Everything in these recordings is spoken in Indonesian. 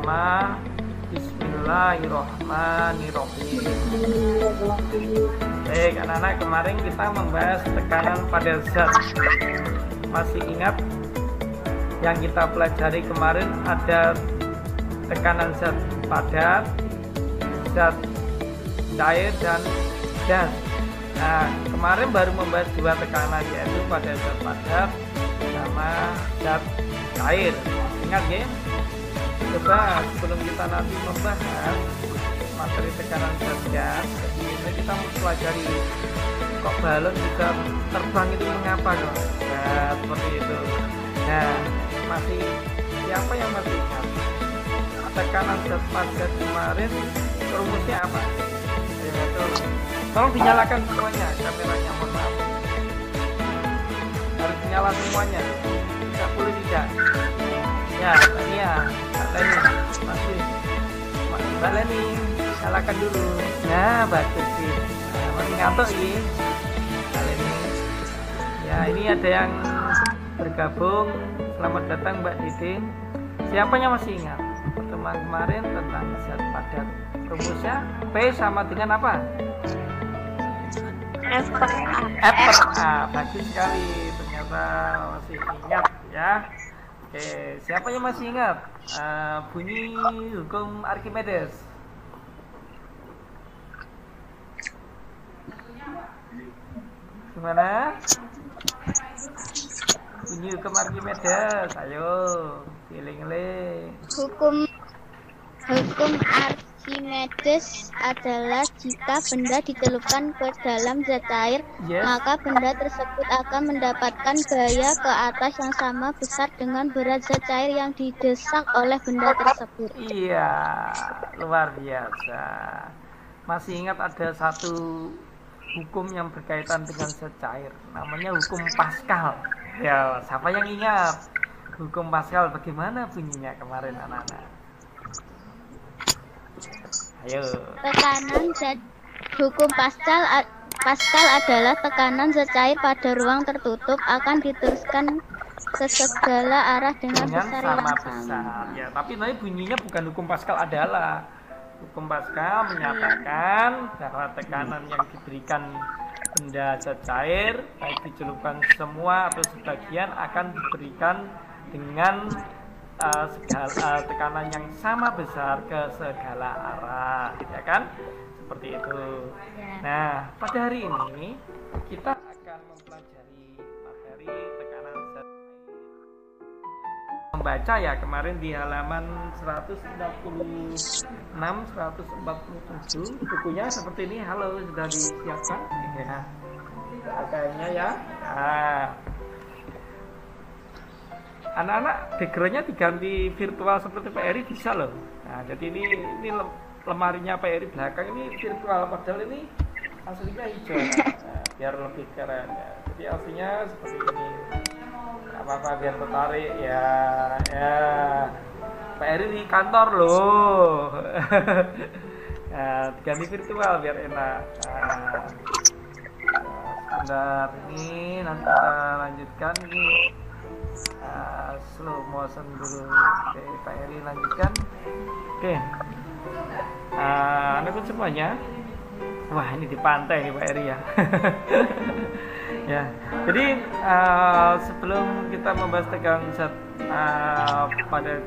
sama-sama. Bismillahirrohmanirrohim. Baik anak-anak, kemarin kita membahas tekanan pada zat. Masih ingat yang kita pelajari kemarin? Ada tekanan zat padat, zat cair, dan gas. Nah, kemarin baru membahas dua tekanan, yaitu pada zat padat sama zat cair. Ingat ya? Coba sebelum kita nanti membahas materi tekanan zat gas, ini kita pelajari kok balon bisa terbang itu mengapa dong? Nah, seperti itu. Nah, siapa yang masih ingat tekanan zat padat kemarin rumusnya apa? Tolong dinyalakan semuanya kameranya, mohon maaf. Harus dinyala semuanya. Tidak boleh tidak. Ya, tadi ya, Leni, masih, Mbak Leni, nyalakan dulu. Nah, bagus sih. Nah, masih ngantuk ini, Mbak Leni. Ya, ini ada yang bergabung. Selamat datang Mbak Diding. Siapanya masih ingat pertemuan kemarin tentang zat padat? Rumusnya P sama dengan apa? F per A. F per A. Bagus sekali, ternyata masih ingat ya. Oke, siapa yang masih ingat bunyi hukum Archimedes? Gimana? Bunyi hukum Archimedes, ayo, giling-giling. Hukum Archimedes adalah jika benda dicelupkan ke dalam zat cair, Yes. maka benda tersebut akan mendapatkan gaya ke atas yang sama besar dengan berat zat cair yang didesak oleh benda tersebut. Iya, luar biasa. Masih ingat ada satu hukum yang berkaitan dengan zat cair, namanya hukum Pascal. Ya, siapa yang ingat hukum Pascal? Bagaimana bunyinya kemarin anak-anak? Ayo. Tekanan zat hukum Pascal adalah tekanan zat cair pada ruang tertutup akan diteruskan ke segala arah dengan besar yang sama sama. besar. Ya, tapi nanti bunyinya bukan hukum Pascal adalah. Hukum Pascal menyatakan bahwa tekanan yang diberikan benda zat cair, baik dicelupkan semua atau sebagian, akan diberikan dengan tekanan yang sama besar ke segala arah, ya kan? Seperti itu. Nah, pada hari ini kita akan mempelajari materi tekanan zat cair. Membaca ya kemarin di halaman 146, 147 bukunya seperti ini. Halo, sudah disiapkan? Ya. Kayaknya ya. Nah. Anak-anak backgroundnya diganti virtual seperti Pak Eri bisa loh. Nah, jadi ini lemarinya Pak Eri belakang ini virtual, padahal ini aslinya hijau. Nah, biar lebih keren ya. Jadi aslinya seperti ini. Apa-apa biar tertarik ya. Ya. Pak Eri di kantor loh. Nah, diganti virtual biar enak. Nah, sebentar ini nanti kita lanjutkan ini. Slow motion dulu. Oke, Pak Eri lanjutkan. Oke. Anak semuanya. Wah, ini di pantai nih Pak Eri ya. Ya. Jadi sebelum kita membahas tekanan zat pada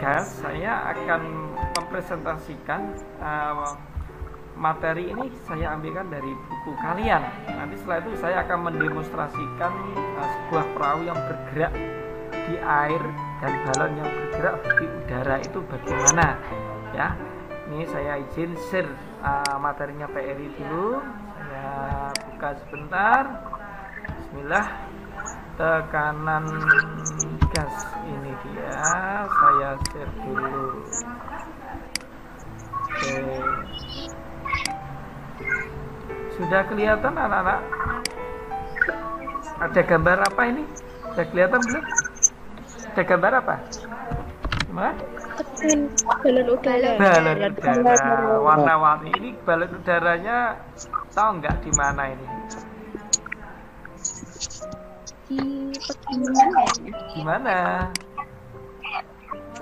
gas, saya akan mempresentasikan materi ini saya ambilkan dari buku kalian. Nanti setelah itu saya akan mendemonstrasikan sebuah perahu yang bergerak di air dan balon yang bergerak di udara itu bagaimana ya. Ini saya izin share materinya Pak Eri dulu. Saya buka sebentar. Bismillah. Tekanan gas ini dia. Saya share dulu. Oke. Sudah kelihatan anak-anak? Ada gambar apa ini? Sudah kelihatan belum? Ada gambar apa? Gimana? Balon udara. Balon udara warna-warni. Ini balon udaranya tahu nggak di mana ini? Di pegunungan kayaknya. Di mana?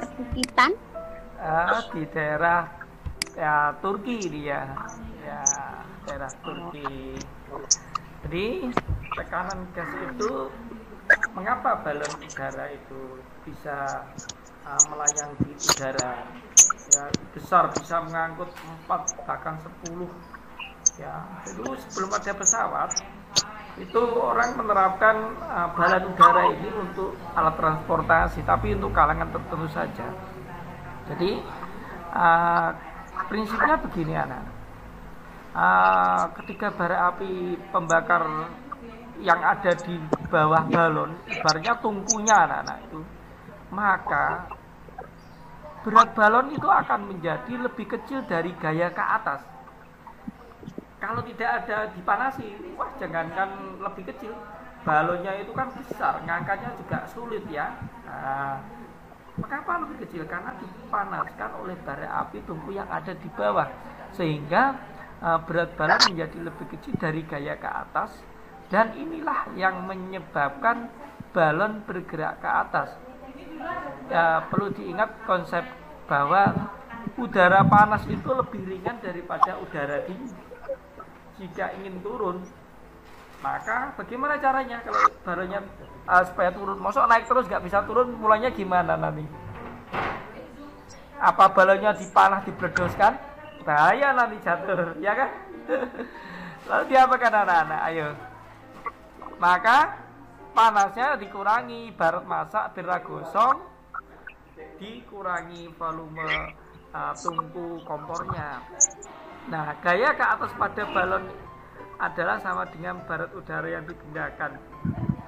Perbukitan. di daerah ya Turki dia, ya daerah Turki. Jadi tekanan gas itu, mengapa balon udara itu bisa melayang di udara? Ya besar, bisa mengangkut 4 bahkan 10. Ya, dulu sebelum ada pesawat itu orang menerapkan balon udara ini untuk alat transportasi, tapi untuk kalangan tertentu saja. Jadi prinsipnya begini anak, ketika bara api pembakar yang ada di bawah balon, ibaratnya tungkunya anak-anak itu, maka berat balon itu akan menjadi lebih kecil dari gaya ke atas. Kalau tidak ada dipanasi, wah jangankan lebih kecil, balonnya itu kan besar, ngangkatnya juga sulit ya. Mengapa lebih kecil? Karena dipanaskan oleh bara api tungku yang ada di bawah, sehingga berat balon menjadi lebih kecil dari gaya ke atas, dan inilah yang menyebabkan balon bergerak ke atas. Ya, perlu diingat konsep bahwa udara panas itu lebih ringan daripada udara dingin. Jika ingin turun, maka bagaimana caranya kalau balonnya supaya turun? Masa naik terus nggak bisa turun, mulainya gimana nanti? Apa balonnya dipanah, dibledoskan? Bahaya nanti jatuh, ya kan? Lalu diapakan anak-anak? Ayo. Maka panasnya dikurangi, ibarat masak biar gosong, dikurangi volume tungku kompornya. Nah, gaya ke atas pada balon adalah sama dengan barat udara yang digunakan.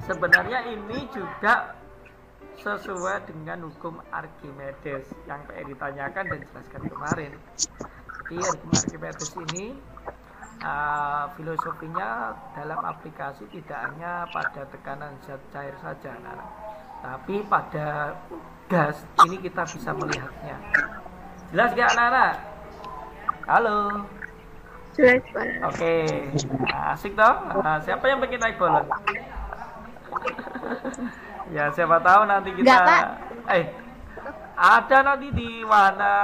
Sebenarnya ini juga sesuai dengan hukum Archimedes yang PR ditanyakan dan jelaskan kemarin. Jadi hukum Archimedes ini filosofinya dalam aplikasi tidak hanya pada tekanan zat cair saja, tapi pada gas ini kita bisa melihatnya. Jelas gak anak-anak? Halo. Jelas Pak. Oke, asik toh. Siapa yang pengen naik balon? Ya siapa tahu nanti kita. Ada nanti di mana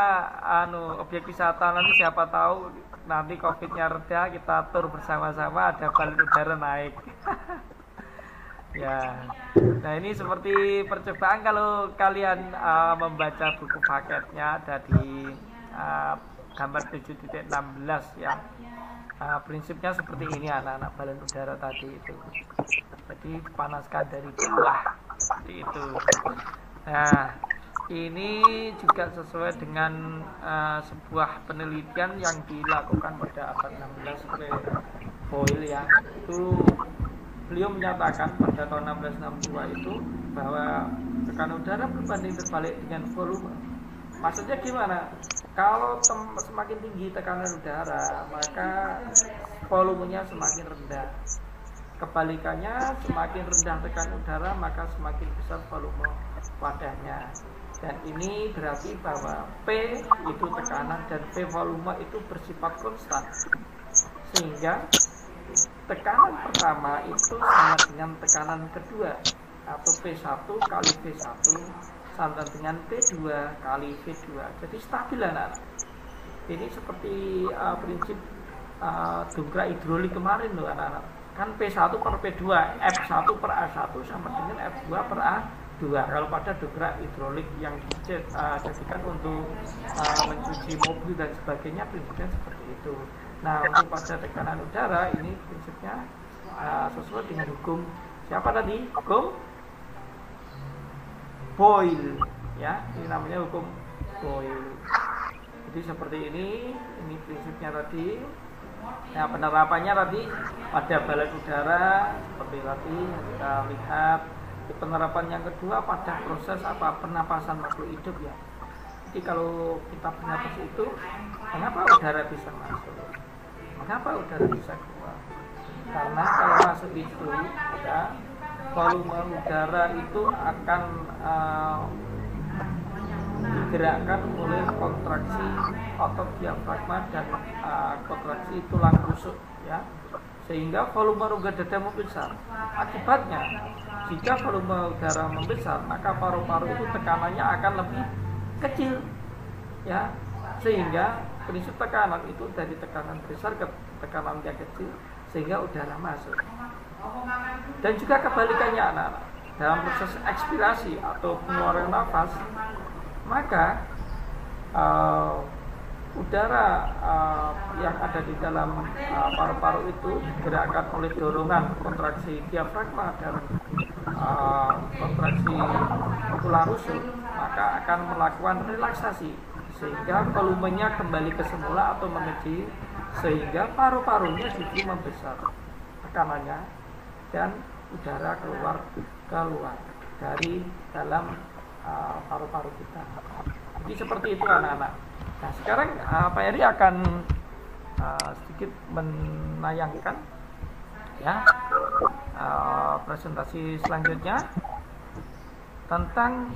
objek wisata, nanti siapa tahu nanti COVID-nya reda, kita tur bersama-sama, ada balon udara naik. Ya, nah ini seperti percobaan. Kalau kalian membaca buku paketnya ada di gambar 7.16 ya. Prinsipnya seperti ini anak-anak, balon udara tadi itu. Jadi dipanaskan dari bawah seperti itu. Nah, ini juga sesuai dengan sebuah penelitian yang dilakukan pada abad 16 oleh Boyle ya. Itu beliau menyatakan pada tahun 1662 itu bahwa tekanan udara berbanding terbalik dengan volume. Maksudnya gimana? Kalau semakin tinggi tekanan udara, maka volumenya semakin rendah. Kebalikannya, semakin rendah tekanan udara, maka semakin besar volume wadahnya. Dan ini berarti bahwa P itu tekanan dan P volume itu bersifat konstan. Sehingga tekanan pertama itu sama dengan tekanan kedua, atau P1 kali V1 sama dengan P2 kali V2. Jadi stabil anak. Ini seperti prinsip dongkrak hidrolik kemarin loh anak-anak. Kan P1 per P2, F1 per A1 sama dengan F2 per A2. Kalau pada dongkrak hidrolik yang dijadikan untuk mencuci mobil dan sebagainya, prinsipnya seperti itu. Nah, untuk pada tekanan udara ini prinsipnya sesuai dengan hukum siapa tadi? Hukum Boyle ya, ini namanya hukum Boyle. Jadi seperti ini prinsipnya tadi. Nah, penerapannya tadi pada balon udara seperti tadi kita lihat. Penerapan yang kedua pada proses pernapasan makhluk hidup ya. Jadi kalau kita bernapas itu, kenapa udara bisa masuk? Mengapa udara bisa keluar? Karena kalau masuk itu ya, volume udara itu akan digerakkan oleh kontraksi otot diafragma dan kontraksi tulang rusuk ya, sehingga volume rongga dada membesar. Akibatnya, jika volume udara membesar, maka paru-paru itu tekanannya akan lebih kecil ya, sehingga prinsip tekanan itu dari tekanan besar ke tekanan yang kecil sehingga udara masuk. Dan juga kebalikannya anak-anak, dalam proses ekspirasi atau pengeluaran nafas, maka udara yang ada di dalam paru-paru itu digerakkan oleh dorongan kontraksi diafragma dan kontraksi tulang rusuk, maka akan melakukan relaksasi sehingga volumenya kembali ke semula atau mengecil, sehingga paru-parunya justru membesar tekanannya dan udara keluar dari dalam paru-paru kita. Jadi seperti itu anak-anak. Nah sekarang Pak Eri akan sedikit menayangkan ya presentasi selanjutnya tentang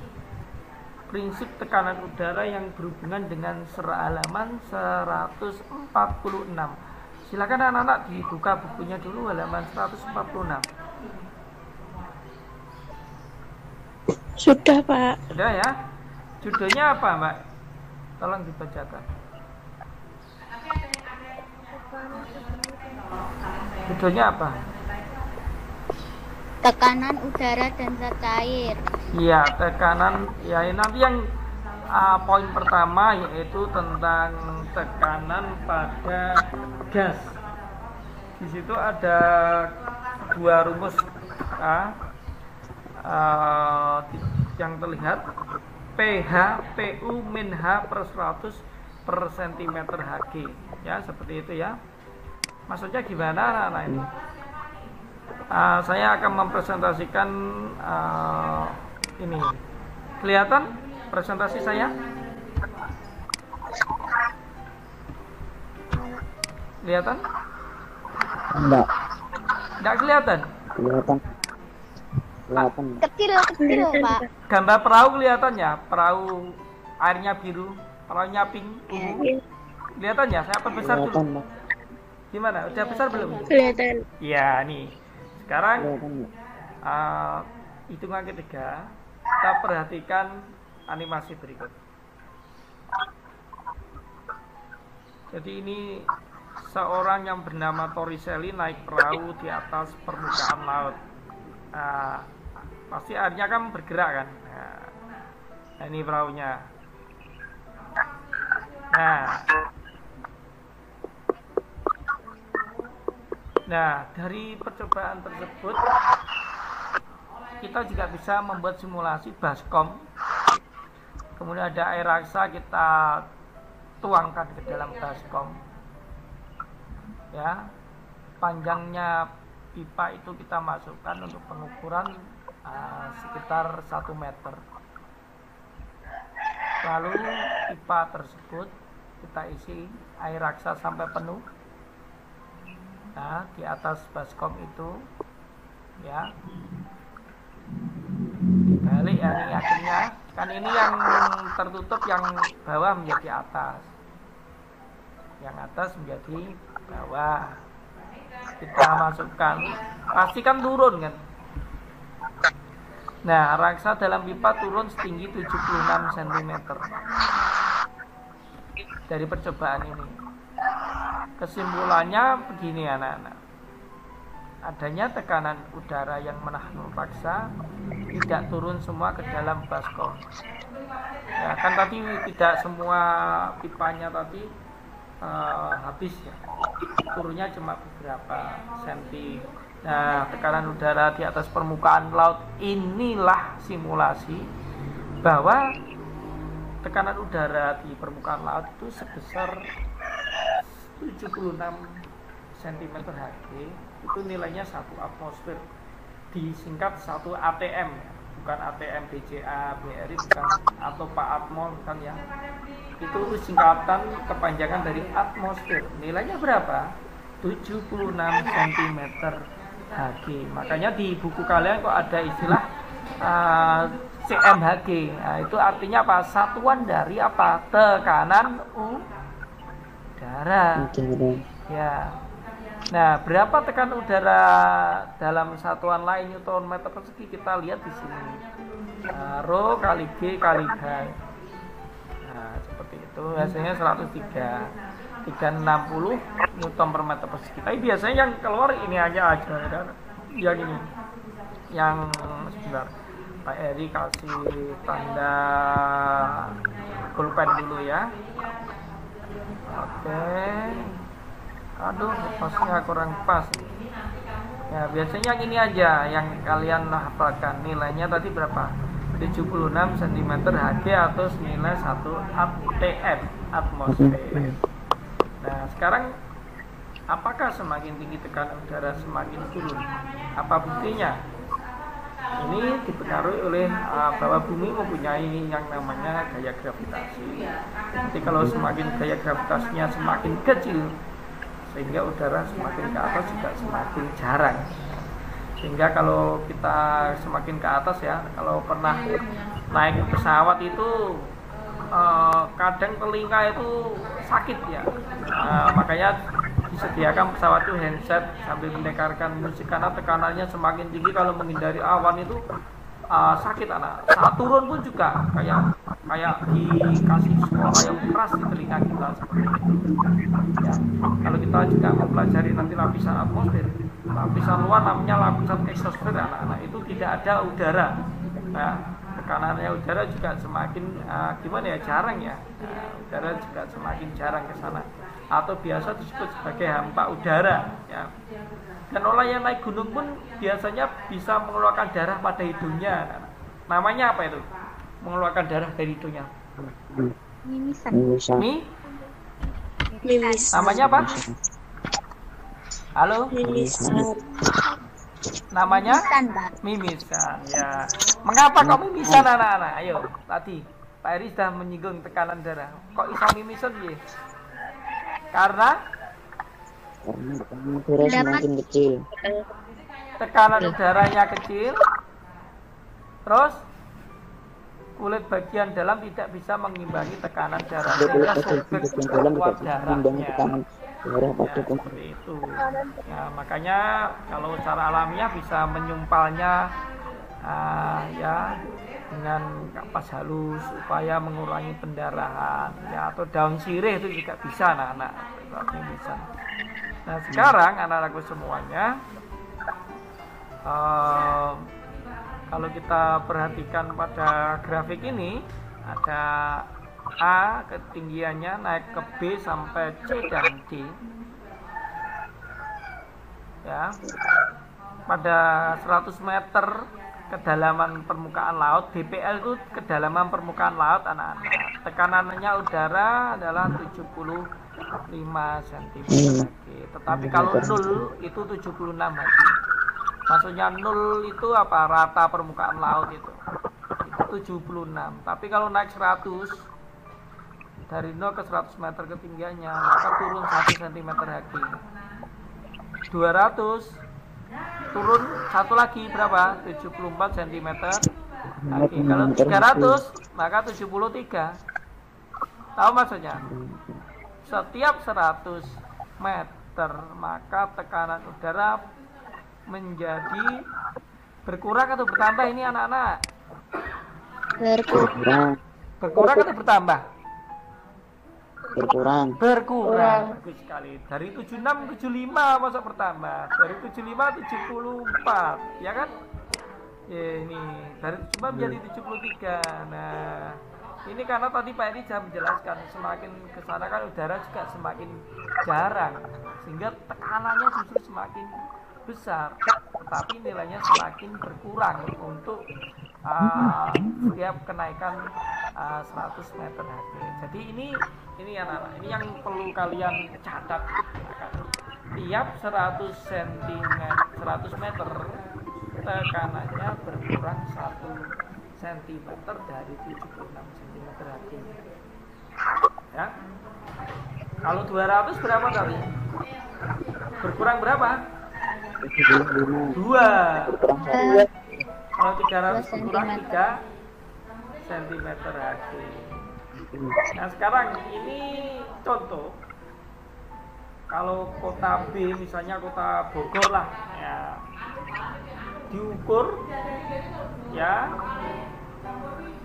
prinsip tekanan udara yang berhubungan dengan halaman 146. Silakan anak-anak dibuka bukunya dulu, halaman 146. Sudah, Pak. Sudah ya. Judulnya apa, Mbak? Tolong dibacakan. Judulnya apa? Tekanan udara dan zat cair. Iya, tekanan ya nanti yang poin pertama yaitu tentang tekanan pada gas. Di situ ada dua rumus yang terlihat, pH PU min H per 100 per cm Hg, ya seperti itu ya. Maksudnya gimana anak-anak ini? Saya akan mempresentasikan ini. Kelihatan presentasi saya? Kelihatan? Enggak. Enggak kelihatan? Kelihatan. Kecil Pak. Gambar perahu kelihatannya? Perahu airnya biru, perahunya pink, ungu. Kelihatan ya? Saya perbesar dulu. Kelihatan, Pak. Gimana? Udah besar belum? Kelihatan. Iya nih. Sekarang Kelihatan, Pak. hitungan ketiga, kita perhatikan animasi berikut. Jadi ini seorang yang bernama Torricelli naik perahu di atas permukaan laut. Pasti airnya kan bergerak kan. Nah, ini perahunya. Nah, dari percobaan tersebut kita juga bisa membuat simulasi baskom. Kemudian ada air raksa, kita tuangkan ke dalam baskom. Ya, panjangnya pipa itu kita masukkan untuk pengukuran sekitar 1 meter. Lalu pipa tersebut kita isi air raksa sampai penuh. Nah, di atas baskom itu ya dibalik ya, ini akhirnya kan ini yang tertutup, yang bawah menjadi atas, yang atas menjadi bawah. Kita masukkan, pasti kan turun kan. Nah, raksa dalam pipa turun setinggi 76 cm dari percobaan ini. Kesimpulannya begini anak-anak, adanya tekanan udara yang menahan raksa tidak turun semua ke dalam baskom. Ya kan tadi tidak semua pipanya tadi habis ya, turunnya cuma beberapa senti. Nah, tekanan udara di atas permukaan laut, inilah simulasi bahwa tekanan udara di permukaan laut itu sebesar 76 cm Hg, itu nilainya 1 atmosfer, disingkat 1 ATM, bukan ATM BCA, BRI, bukan, atau Pak Atmo, bukan ya. Itu singkatan kepanjangan dari atmosfer. Nilainya berapa? 76 cm Hg. Makanya di buku kalian kok ada istilah CMHG. Nah, itu artinya apa? Satuan dari apa? Tekanan udara. Ya. Nah, berapa tekanan udara dalam satuan lain Newton meter persegi, kita lihat di sini. Rho kali G kali H. Nah, seperti itu. itu hasilnya 103 360 Newton per meter persegi. Tapi biasanya yang keluar ini aja kan? Yang ini, yang sebentar Pak Eri kasih tanda pulpen dulu ya. Oke, aduh pasnya kurang pas ya. Biasanya yang ini aja yang kalian hafalkan. Nilainya tadi berapa? 76 cm Hg atau nilai 1 atm, atmosfer. Nah sekarang apakah semakin tinggi tekanan udara semakin turun? Apa buktinya? Ini dipengaruhi oleh bahwa bumi mempunyai yang namanya gaya gravitasi. Jadi kalau semakin gaya gravitasinya semakin kecil, sehingga udara semakin ke atas juga semakin jarang. Sehingga kalau kita semakin ke atas ya, kalau pernah naik pesawat itu kadang telinga itu sakit ya. Makanya disediakan pesawat itu handset sambil mendengarkan musik karena tekanannya semakin tinggi. Kalau menghindari awan itu sakit anak. Saat turun pun juga kayak dikasih suara yang keras di telinga kita seperti itu. Ya. Kalau kita juga mempelajari nanti lapisan atmosfer, lapisan luar namanya lapisan eksosfer anak-anak, itu tidak ada udara. Nah, tekanannya udara juga semakin gimana ya, jarang ya. Udara juga semakin jarang ke sana, atau biasa disebut sebagai hampa udara ya. Dan orang yang naik gunung pun biasanya bisa mengeluarkan darah pada hidungnya. Namanya apa itu? Mengeluarkan darah dari hidungnya. Mimisan. Mimis. Namanya apa? Halo? Mimisan. Namanya? Mimisan, Pak. Mimisan ya. Mengapa kok mimisan anak-anak? Ayo, tadi Pak Eri sudah menyinggung tekanan darah. Kok bisa mimisan ya? Karena udara semakin kecil. tekanan udaranya kecil, terus kulit bagian dalam tidak bisa mengimbangi tekanan darah, sehingga sobek keluar darahnya. Darah pada Ya, seperti itu. Ya, makanya kalau secara alamiah bisa menyumpalnya ya dengan kapas halus supaya mengurangi pendarahan ya, atau daun sirih itu juga bisa anak-anak. Bisa. Nah sekarang anak-anakku semuanya, kalau kita perhatikan pada grafik ini, ada A ketinggiannya naik ke B sampai C dan D ya. Pada 100 meter kedalaman permukaan laut, DPL itu kedalaman permukaan laut anak-anak, tekanannya udara adalah 75 cm. Tetapi kalau 0 itu 76 lagi. Maksudnya 0 itu apa? Rata permukaan laut itu 76. Tapi kalau naik 100, dari 0 ke 100 meter ketinggiannya, maka turun 1 cm lagi. 200 turun satu lagi berapa? 74 cm lagi. Kalau 300 maka 73. Tahu maksudnya? Setiap 100 meter maka tekanan udara menjadi berkurang atau bertambah ini anak-anak? Berkurang atau bertambah? Berkurang. Bagus sekali. Dari 76 75 masa bertambah. Dari 75 74, ya kan? Ya, ini dari 75 menjadi 73. Nah, ini karena tadi Pak Edi sudah menjelaskan semakin ke sana kan udara juga semakin jarang, sehingga tekanannya justru semakin besar, tetapi nilainya semakin berkurang untuk setiap kenaikan 100 meter Hg. Jadi ini anak-anak, ini yang perlu kalian catat. Tiap 100 meter tekanannya berkurang 1 cm dari 76 cm Hg. Ya. Kalau 200 berapa tadi? Berkurang berapa? 2. Kalau 300 berkurang 3 cm Hg. Nah sekarang ini contoh, kalau kota B misalnya kota Bogor lah ya, diukur ya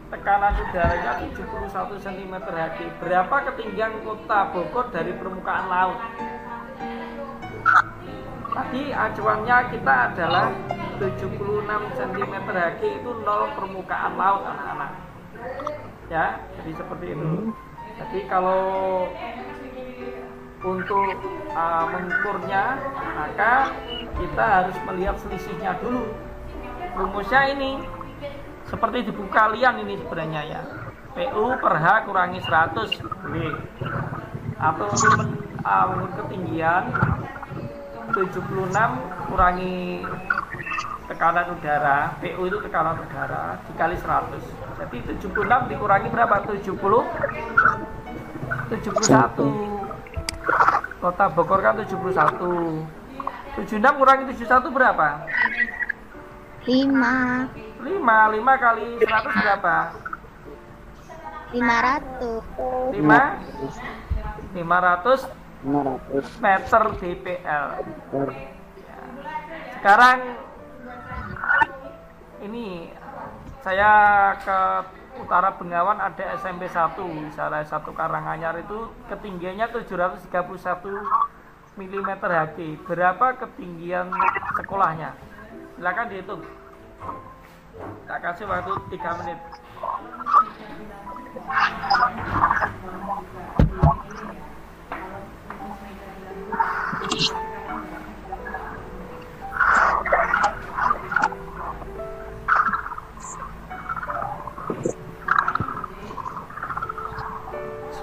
tekanan udaranya 71 cm Hg. Berapa ketinggian kota Bogor dari permukaan laut? Tadi acuannya kita adalah 76 cm Hg, itu 0 permukaan laut anak-anak. Ya, jadi seperti itu. Jadi kalau untuk mengukurnya, maka kita harus melihat selisihnya dulu. Rumusnya ini seperti di buku kalian ini sebenarnya ya. PU per H kurangi 100 W. Atau mengukur ketinggian 76 kurangi tekanan udara, PU itu tekanan udara, dikali 100. Jadi 76 dikurangi berapa? 71. Kota Bogor kan 71. 76 kurangi 71 berapa? 5 kali 100 berapa? 500 meter DPL. Sekarang ini saya ke utara Bengawan, ada SMP 1, salah satu Karanganyar, itu ketinggiannya 731 mm Hg. Berapa ketinggian sekolahnya? Silakan dihitung. Tak kasih waktu 3 menit.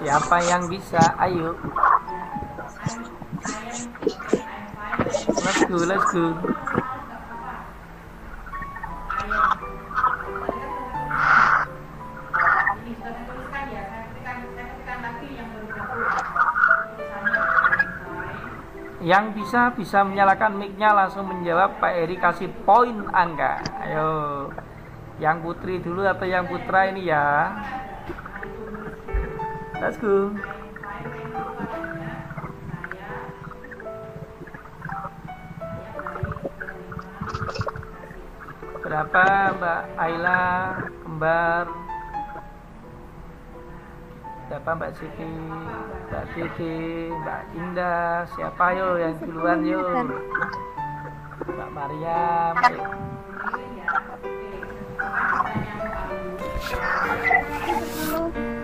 Siapa yang bisa? Ayo. Let's go. Yang bisa menyalakan mic-nya langsung menjawab. Pak Eri kasih poin angka. Ayo. Yang Putri dulu atau yang Putra ini ya. Let's go. Berapa Mbak Ayla, Kembar? Siapa Mbak Siti, Mbak Dede, Mbak Indah? Siapa yo yang duluan yo? Mbak Mariam.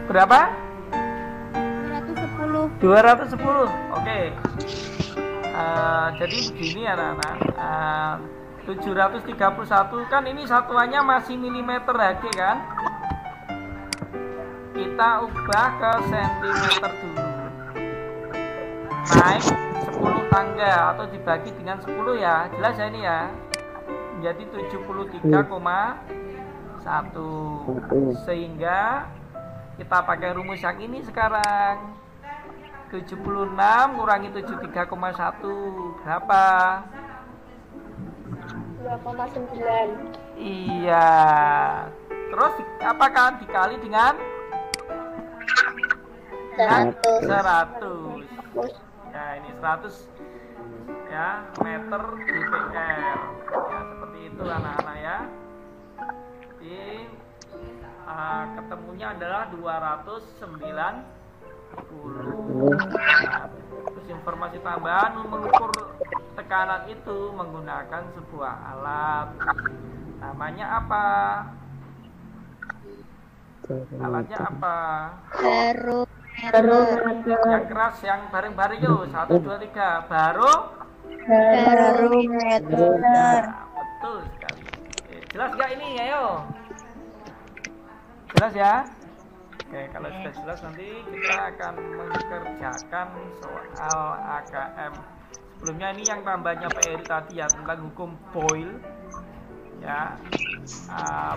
Berapa? 210. Oke. Jadi begini anak-anak. 731 kan ini satuannya masih milimeter Hg kan? Kita ubah ke sentimeter dulu. Naik 10 tangga atau dibagi dengan 10 ya. Jelas ya ini ya. Menjadi 73,1. Sehingga kita pakai rumus yang ini sekarang. 76 kurangi 73,1 berapa? 2,9. Iya. Terus apakah dikali dengan 100. Ya, ini 100 ya meter DPL. Ya, seperti itu anak-anak ya. Jadi ketemunya adalah 290. Terus informasi tambahan, mengukur tekanan itu menggunakan sebuah alat. Namanya apa? Alatnya apa? Barometer. Yang keras, yang baring-baring yuk. 1, 2, 3. Barometer. Nah, betul sekali. Jelas gak ini? Ayo. Jelas ya? Oke, kalau sudah jelas nanti kita akan mengerjakan soal AKM. Sebelumnya ini yang tambahnya Pak Eri tadi ya, tentang hukum Boyle. Ya,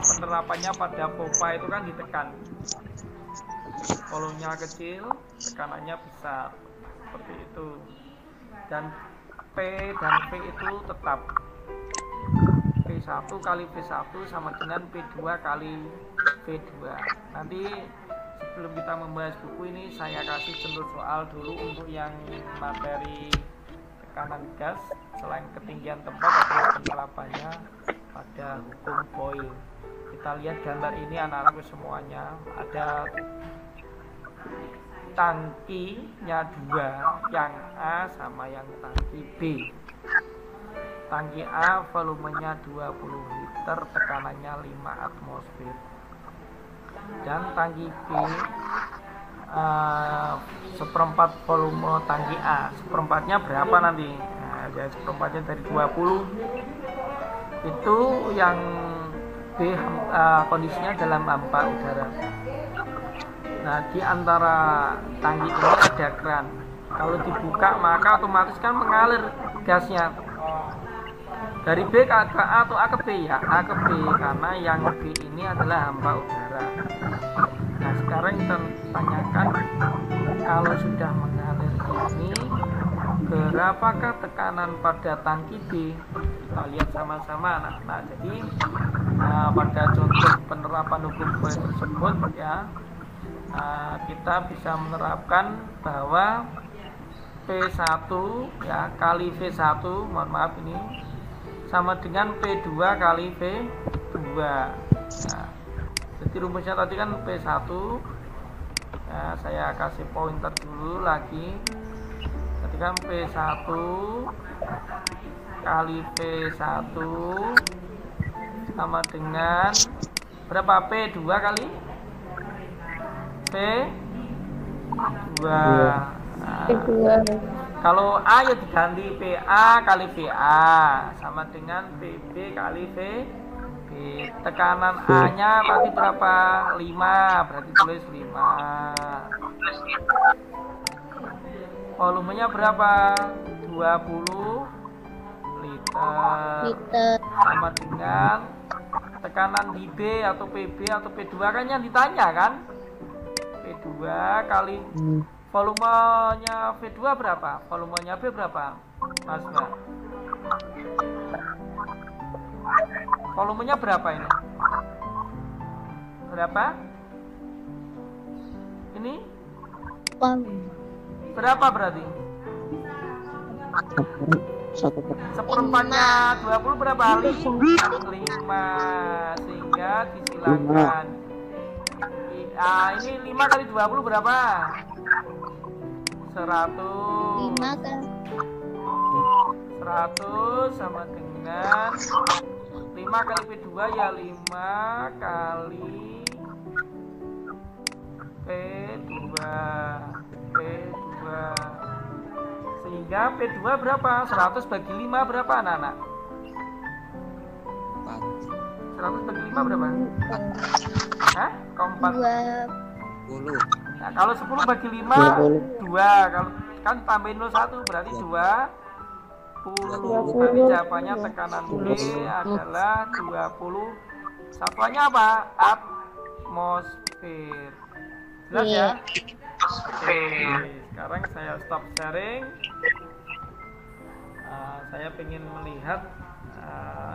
penerapannya pada pompa itu kan ditekan. Volumenya kecil, tekanannya besar. Seperti itu. Dan P dan V itu tetap. P1 kali V1 sama dengan P2 kali V2. Nanti sebelum kita membahas buku ini, saya kasih contoh soal dulu untuk yang materi tekanan gas selain ketinggian tempat atau penerapannya pada hukum Boyle. Kita kita lihat gambar ini anak-anakku semuanya, ada tangkinya dua, yang A sama yang tangki B. Tangki A volumenya 20 liter, tekanannya 5 atmosfer. Dan tangki B seperempat volume tangki A. Seperempatnya berapa nanti? Nah, ya seperempatnya dari 20 itu yang B kondisinya dalam hampa udara. Nah, di antara tangki ini ada keran. Kalau dibuka maka otomatis kan mengalir gasnya dari B ke A atau A ke B ya, A ke B, karena yang B ini adalah hampa udara. Nah, sekarang kita tanyakan, kalau sudah mengalir ini, berapakah tekanan pada tangki B? Kita lihat sama-sama anak-anak. Jadi pada contoh penerapan hukum tersebut ya, kita bisa menerapkan bahwa P1 ya kali V1, mohon maaf ini sama dengan P2 kali V2. Nah, jadi rumusnya tadi kan P1 ya, saya kasih pointer dulu lagi. Jadi kan P1 kali V1 sama dengan berapa? P2 kali P2. Nah, kalau A ya diganti PA kali VA sama dengan PB kali VB. Tekanan A nya tadi berapa? 5, berarti tulis 5. Volumenya berapa? 20 liter. Sama dengan tekanan di B atau PB atau P2 kan yang ditanya kan? P2 kali volumenya V2 berapa? Volumenya B berapa? Mas Mbak. Volumenya berapa ini? Berapa? Ini? Berapa berarti? Seperempatnya 20 berapa? 5. Sehingga disilakan. Ini 5 kali 20 berapa? 100. 100 sama dengan 5 kali P2 ya 5 kali P2. Sehingga P2 berapa? 100 bagi 5 berapa anak-anak? 100 bagi 5 berapa? Hah? Kok 4? 10. Nah, kalau 10 bagi 5 2. Kalau kan tambahin 1 berarti 20. Berarti jawabannya tekanan B adalah 20. Satuannya apa? Atmosfer. Jelas ya? Oke, sekarang saya stop sharing. Saya ingin melihat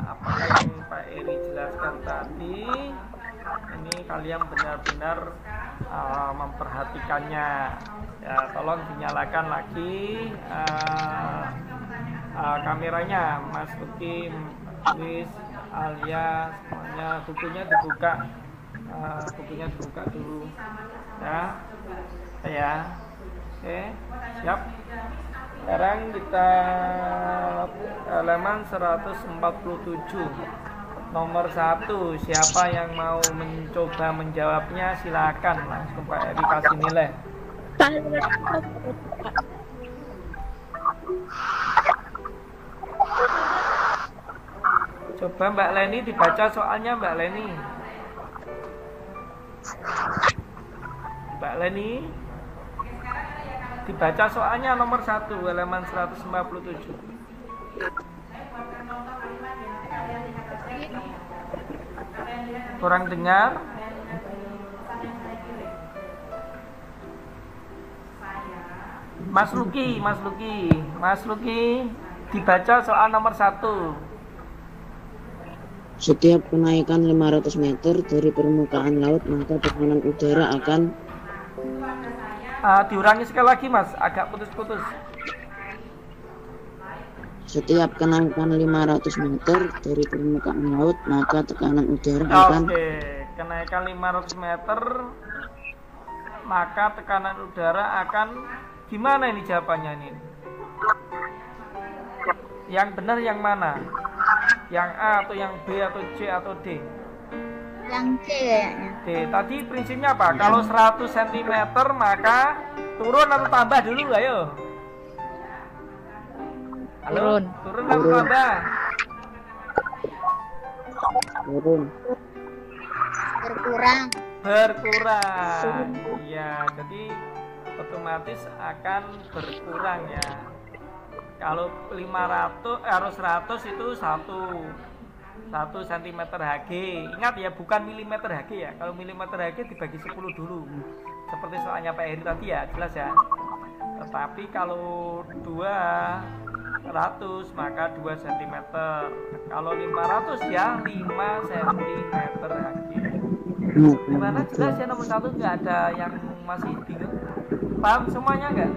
apakah yang Pak Eri jelaskan tadi ini kalian benar-benar memperhatikannya. Ya, tolong dinyalakan lagi kameranya, Mas Luki, Luis, Alia, semuanya. Bukunya dibuka, dulu ya. Oke, siap. Sekarang kita halaman 147 nomor 1. Siapa yang mau mencoba menjawabnya silakan, langsung Pak Eri kasih nilai. Coba Mbak Leni dibaca soalnya, Mbak Leni. Mbak Leni dibaca soalnya nomor 1 halaman 157. Kurang dengar? Mas Luki dibaca soal nomor 1. Setiap kenaikan 500 meter dari permukaan laut, maka tekanan udara akan diurangi sekali lagi Mas, agak putus-putus. Setiap kenaikan 500 meter dari permukaan laut, maka tekanan udara akan kenaikan 500 meter maka tekanan udara akan gimana ini jawabannya ini? Yang benar yang mana? Yang A atau yang B atau C atau D? Yang C kayaknya. D. Tadi prinsipnya apa? Kalau 100 cm maka turun atau tambah dulu, ayo. Halo? Turun atau tambah? turun. Berkurang. Berkurang. Iya, jadi otomatis akan berkurang ya. Kalau 500 harus 100 itu 1 cm Hg. Ingat ya, bukan milimeter Hg ya. Kalau milimeter Hg dibagi 10 dulu. Seperti soalnya Pak Heri tadi ya, jelas ya. Tetapi kalau 200 maka 2 cm. Kalau 500 ya 5 cm Hg. Gimana, jelas ya nomor 1? Nggak ada yang masih bingung? Paham semuanya nggak?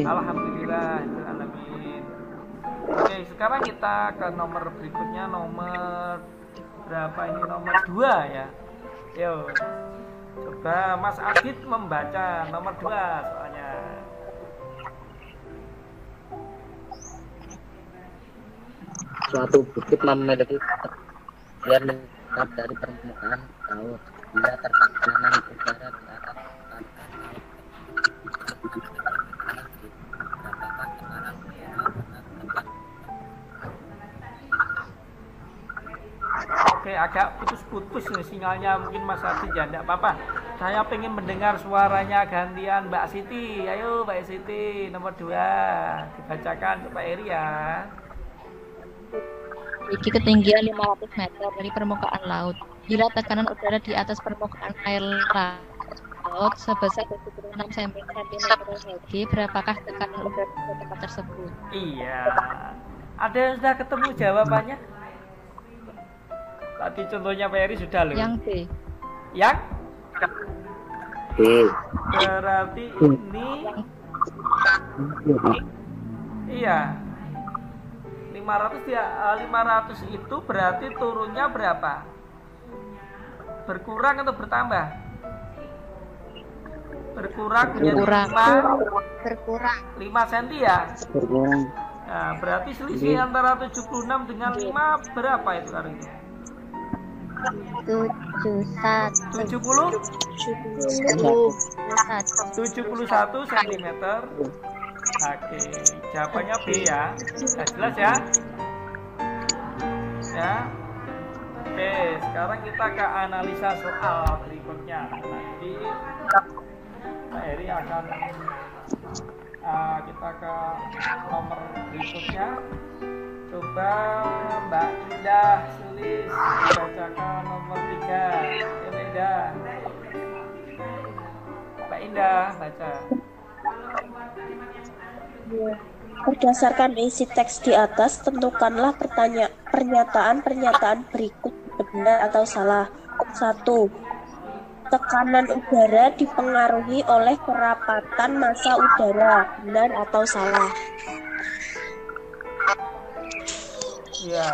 Alhamdulillah, alamin. Oke, sekarang kita ke nomor berikutnya, nomor berapa ini? Nomor 2 ya. Yo, coba Mas Adit membaca nomor 2 soalnya. Suatu bukit memiliki ketinggian lengkap dari permukaan laut bila tekanan udara di atas Oke, agak putus-putus nih sinyalnya, mungkin Mas Adit ya, enggak apa-apa. Saya pengen mendengar suaranya gantian Mbak Siti. Ayo Mbak Siti, nomor 2 dibacakan Pak Eri ya. Memiliki ketinggian 500 meter dari permukaan laut. Bila tekanan udara di atas permukaan air laut sebesar 26 cm Hg, berapakah tekanan udara di tempat tersebut? Iya. Ada yang sudah ketemu jawabannya? Tadi contohnya Pak Eri sudah loh. Yang B. Yang? B. Berarti ini iya. 500 itu berarti turunnya berapa? Berkurang atau bertambah? Berkurang menjadi 5 cm ya? Berkurang. Nah, berarti selisih antara 76 dengan 5 berapa itu hari ini? 71 cm. Oke, jawabannya B ya. Nah, jelas ya? Ya. Oke, sekarang kita ke analisa soal berikutnya. Nanti Pak Heri akan kita ke nomor berikutnya. Coba Mbak Indah Sulis bacakan nomor 3. Mbak Indah. Mbak Indah baca. Berdasarkan isi teks di atas, tentukanlah pernyataan-pernyataan berikut benar atau salah. 1. Tekanan udara dipengaruhi oleh kerapatan massa udara. Benar atau salah? Ya,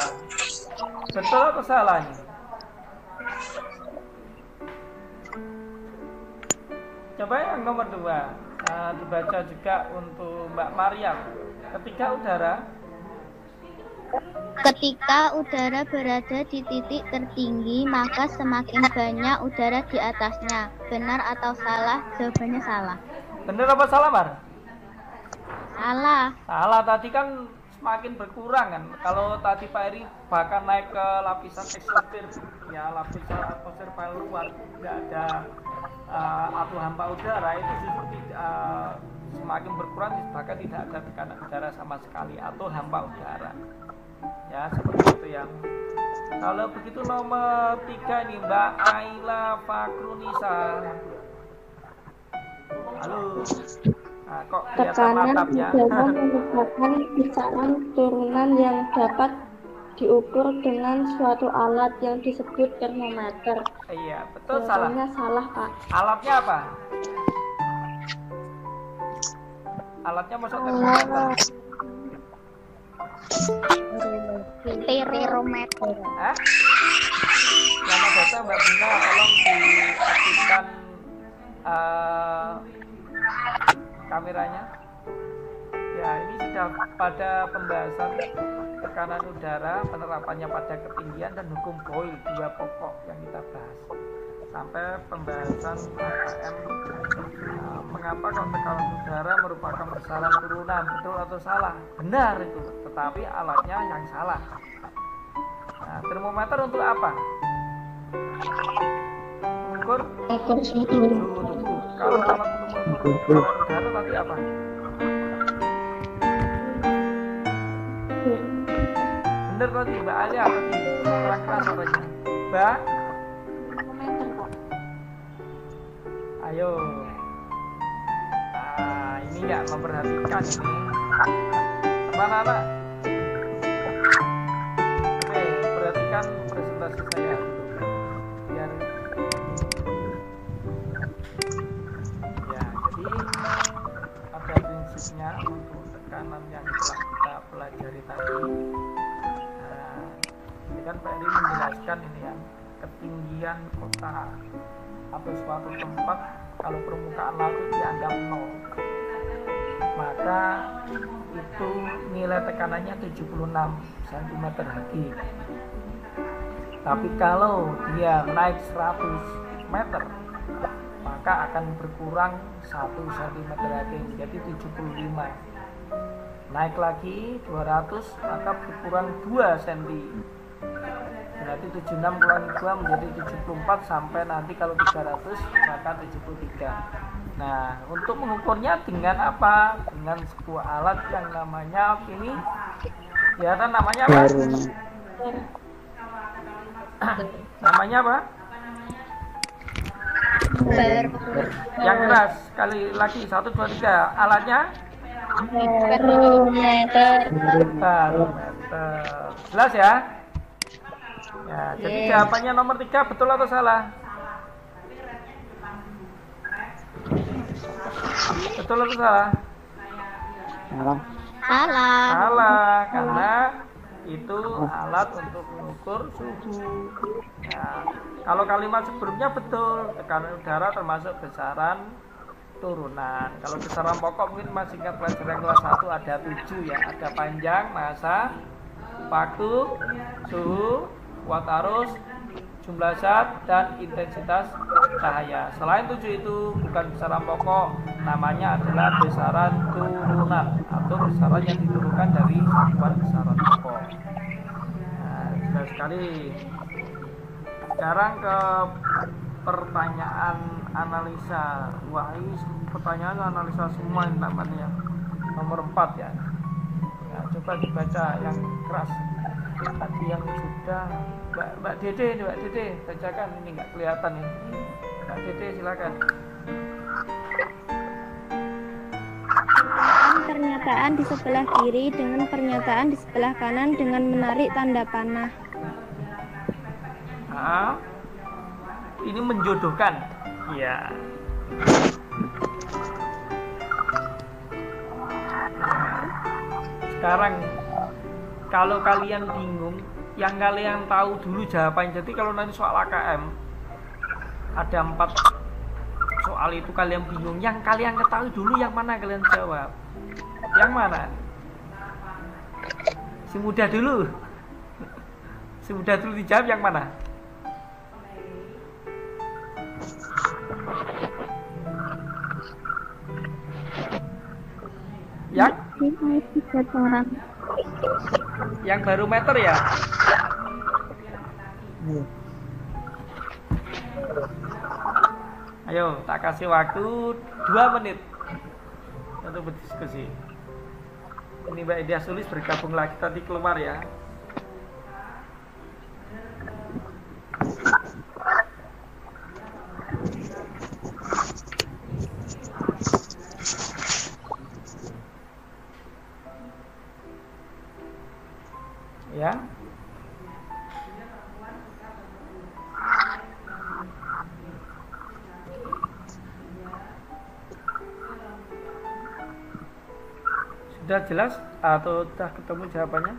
betul atau salah nih? Coba yang nomor 2. Dibaca juga untuk Mbak Maryam. Ketika udara berada di titik tertinggi, maka semakin banyak udara di atasnya. Benar atau salah? Jawabannya salah. Benar apa salah, Mar? Salah. Salah, tadi kan semakin berkurang kan. Kalau tadi Pak Eri bahkan naik ke lapisan eksosfer, ya lapisan atmosfer paling luar, tidak ada atau hampa udara, itu justru semakin berkurang, bahkan tidak ada tekanan udara sama sekali atau hampa udara. Ya, seperti itu ya. Kalau begitu nomor 3 nih Mbak Aila Fakrunisa. Halo. Nah, kok Tekanan matap ya? udara merupakan kisaran turunan yang dapat diukur dengan suatu alat yang disebut termometer. Iya, betul. Salah. Salah, Pak. Alatnya apa? Alatnya masuk termometer. Terometer. Hah? Nama data Mbak Bina tolong diaktifkan kameranya. Ya, ini sudah pada pembahasan tekanan udara, penerapannya pada ketinggian dan hukum Boyle, 2 pokok yang kita bahas. Sampai pembahasan AKM, mengapa kalau tekanan udara merupakan besaran turunan, betul atau salah? Benar itu, tetapi alatnya yang salah. Nah, termometer untuk apa? Mengukur suhu tubuh. Kalau alat untuk mengukur tekanan udara tadi apa? Bener tadi Mbak Alia tadi keras suaranya. Mbak? Ayo. Nah, ini nggak memperhatikan ini. Anak-anak. Oke, perhatikan presentasi saya. Biar ya, jadi ada prinsipnya untuk tekanan yang telah kita pelajari tadi. Nah, ini kan Pak Eri menjelaskan ini ya, ketinggian kota atau suatu tempat kalau permukaan laut dianggap 0, maka itu nilai tekanannya 76 cm3. Tapi kalau dia naik 100 meter, maka akan berkurang 1 cm3 menjadi 75. Naik lagi 200, maka berkurang 2 cm. Berarti 76 kurangi 2 menjadi 74, sampai nanti kalau 300 maka 73. Nah, untuk mengukurnya dengan apa? Dengan sebuah alat yang namanya ini, ya kan namanya apa? Namanya apa? Yang keras. Sekali lagi, 1, 2, 3. Alatnya? Barometer. Jelas ya? Ya, jadi jawabannya nomor 3 betul atau salah? Betul atau salah? Salah, karena itu alat untuk mengukur suhu. Ya, kalau kalimat sebelumnya betul, tekanan udara termasuk besaran turunan. Kalau besaran pokok mungkin masih ingat pelajaran kelas 1 ada 7 ya, ada panjang, massa, waktu, suhu, kuat arus, jumlah zat, dan intensitas cahaya. Selain 7 itu bukan besaran pokok, namanya adalah besaran turunan atau besaran yang diturunkan dari satuan besaran pokok. Nah, jelas sekali. Sekarang ke pertanyaan analisa. Wah, ini pertanyaan analisa semua ini namanya. Nomor 4 ya. Nah, coba dibaca yang keras. Tadi yang sudah Mbak Dede, bacakan, ini nggak kelihatan ini. Mbak Dede silakan. Pernyataan di sebelah kiri dengan pernyataan di sebelah kanan dengan menarik tanda panah. Nah, ini menjodohkan. Ya. Sekarang kalau kalian bingung, yang kalian tahu dulu jawabannya. Jadi kalau nanti soal AKM ada 4 soal itu kalian bingung, yang kalian ketahui dulu yang mana kalian jawab. Yang mana? Si muda dulu. Si muda dulu dijawab yang mana? Yang barometer ya? Ayo, tak kasih waktu 2 menit untuk berdiskusi. Ini Mbak Edia Sulis bergabung lagi, tadi keluar ya. Ya. Sudah jelas atau sudah ketemu jawabannya?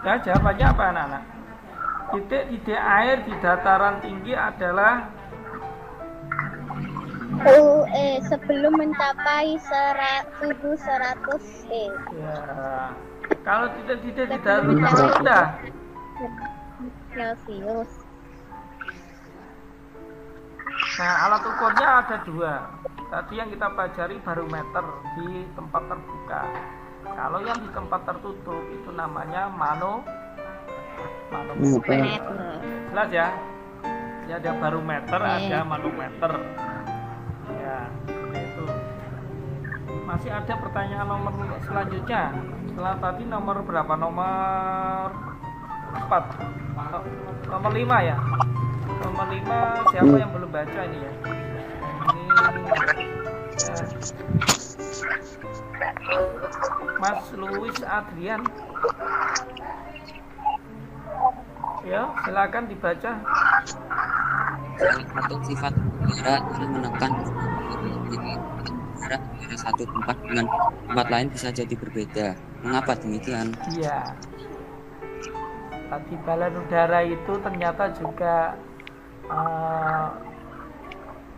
Ya, jawabannya apa anak-anak? Titik-titik air di dataran tinggi adalah sebelum mencapai 1100 ya. Kalau titik-titik di dataran tinggi sudah Celcius. Nah, alat ukurnya ada dua. Tadi yang kita pelajari barometer di tempat terbuka. Kalau yang di tempat tertutup itu namanya manometer. Jelas ya? Jadi ada barometer, ada manometer. Ya, seperti itu. Masih ada pertanyaan nomor selanjutnya. Setelah tadi nomor berapa? Nomor 4. Nomor 5 ya? Nomor 5 siapa yang belum baca ini ya? Ini Mas Louis Adrian. Ya, silakan dibaca. Salah satu sifat udara adalah menekan udara dari satu tempat dengan tempat lain bisa jadi berbeda. Mengapa demikian? Iya. Ketebalan udara itu ternyata juga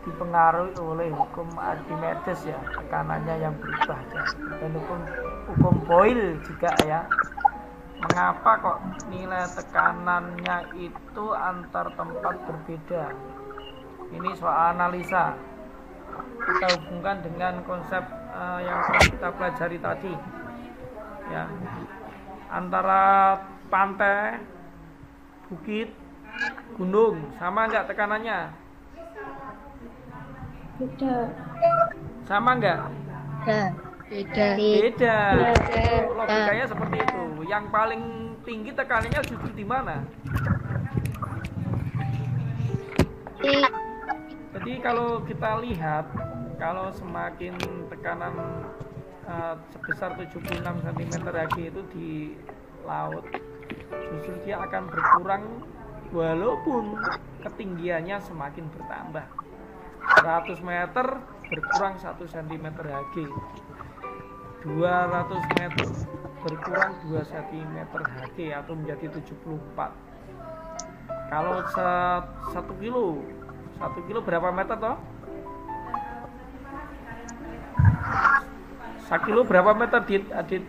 dipengaruhi oleh hukum Archimedes ya, tekanannya yang berubah ya. Dan hukum Boyle juga ya. Mengapa kok nilai tekanannya itu antar tempat berbeda? Ini soal analisa. Kita hubungkan dengan konsep yang kita pelajari tadi ya. Antara pantai, bukit, gunung sama nggak tekanannya? Beda. Sama nggak? Beda. Beda. Logikanya seperti itu. Yang paling tinggi tekanannya justru di mana? Jadi kalau kita lihat, kalau semakin tekanan sebesar 76 cm Hg itu di laut, justru dia akan berkurang walaupun ketinggiannya semakin bertambah. 100 meter berkurang 1 cm Hg, 200 meter berkurang 2 cm Hg atau menjadi 74. Kalau 1 kilo berapa meter toh? 1 kilo berapa meter, Adit?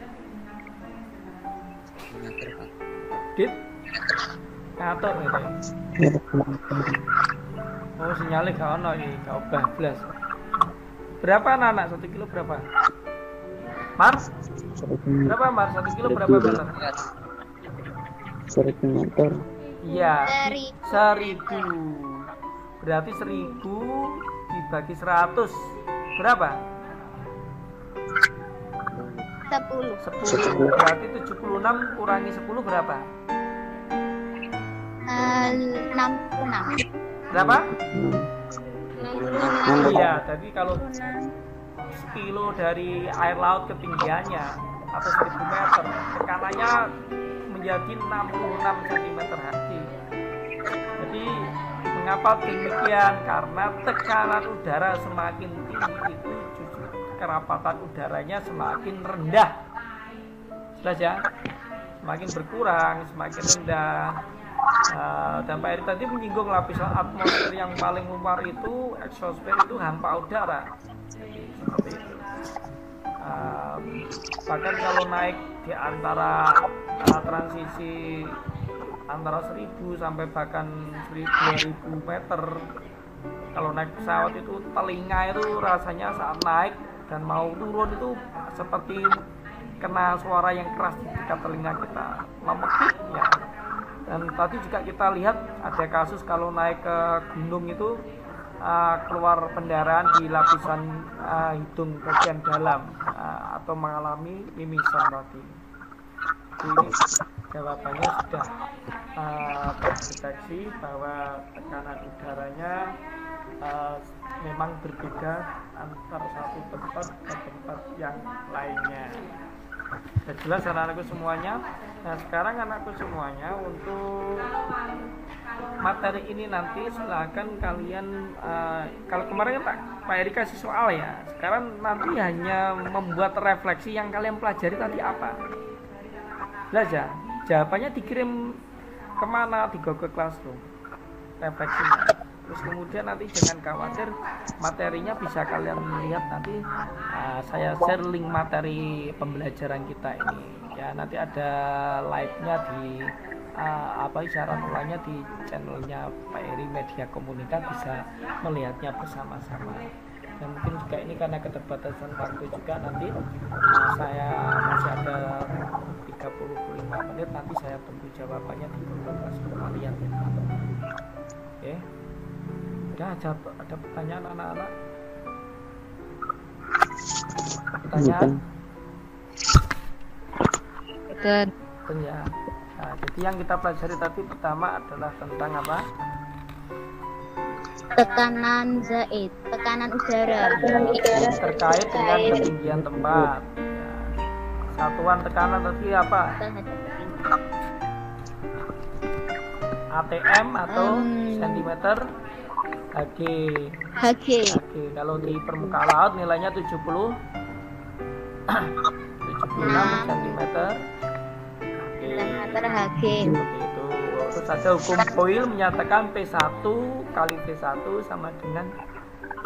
Dit? Ngatur gitu. Oh, sinyalnya gak ono ini, gak bablas. Berapa anak? 1 kilo berapa? Mars? Berapa Mars? 1 kilo berapa meter? 1000 meter. Iya, 1000. Berarti 1000 dibagi 100 berapa? 10. Berarti 76 kurangi 10 berapa? 66. Berapa? 66. Iya, jadi kalau sekilo dari air laut ketinggiannya atau 1000 meter, tekanannya menjadi 66 cm Hg. Jadi mengapa demikian? Karena tekanan udara semakin tinggi itu justru kerapatan udaranya semakin rendah. Jelas ya? Semakin berkurang, semakin rendah. Dan Pak Eri tadi menyinggung lapisan atmosfer yang paling luar itu, eksosfer itu hampa udara. Seperti itu. Bahkan kalau naik di antara transisi antara 1000 sampai bahkan 2000 meter, kalau naik pesawat itu telinga itu rasanya saat naik dan mau turun itu seperti kena suara yang keras di dekat telinga kita, memekik ya. Dan tadi juga kita lihat ada kasus kalau naik ke gunung itu keluar pendarahan di lapisan hidung bagian dalam atau mengalami mimisan tadi. Jadi jawabannya sudah terdeteksi bahwa tekanan udaranya memang berbeda antar satu tempat ke tempat yang lainnya. Sudah jelas anak-anakku semuanya. Nah sekarang anakku semuanya, untuk materi ini nanti silahkan kalian kalau kemarin kan Pak Eri kasih soal ya, sekarang nanti hanya membuat refleksi yang kalian pelajari tadi apa. Belajar jawabannya dikirim kemana di Google Classroom refleksinya. Terus kemudian nanti jangan khawatir, materinya bisa kalian lihat nanti. Saya share link materi pembelajaran kita ini ya, nanti ada live-nya di isyarat ulangnya di channelnya Pak Eri Media Komunika, bisa melihatnya bersama-sama. Dan mungkin juga ini karena keterbatasan waktu juga, nanti saya masih ada 35 menit, nanti saya tunggu jawabannya di Google Classroom kalian ya. Oke. Ya, ada pertanyaan anak-anak? Pertanyaan? Dan Ya. Nah, jadi yang kita pelajari tadi pertama adalah tentang apa? Tekanan zaid, tekanan udara. Terkait dengan ketinggian tempat. Ya. Satuan tekanan tadi apa? ATM atau sentimeter Hg. Kalau di permukaan laut nilainya 76 cm Hg. Seperti itu. Terus ada hukum Boyle menyatakan P1 kali V1 sama dengan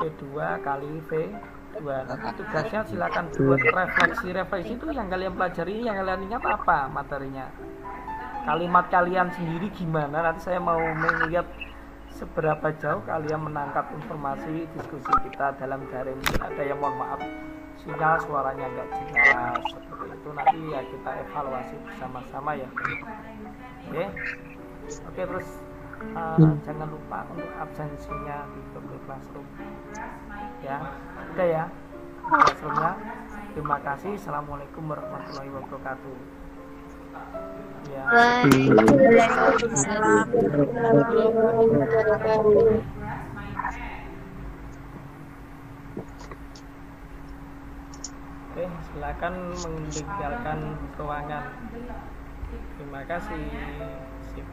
P2 kali V2. Nanti tugasnya silakan buat refleksi itu yang kalian pelajari, yang kalian ingat apa materinya. Kalimat kalian sendiri gimana, nanti saya mau melihat seberapa jauh kalian menangkap informasi diskusi kita dalam daring. Mungkin ada yang mohon maaf sinyal suaranya nggak jelas, seperti itu nanti ya kita evaluasi bersama-sama ya. Oke, terus jangan lupa untuk absensinya di Google Classroom ya. Oke ya, Classroomnya. Terima kasih. Assalamualaikum warahmatullahi wabarakatuh ya. Oke, silakan meninggalkan ruangan. Terima kasih. Sip.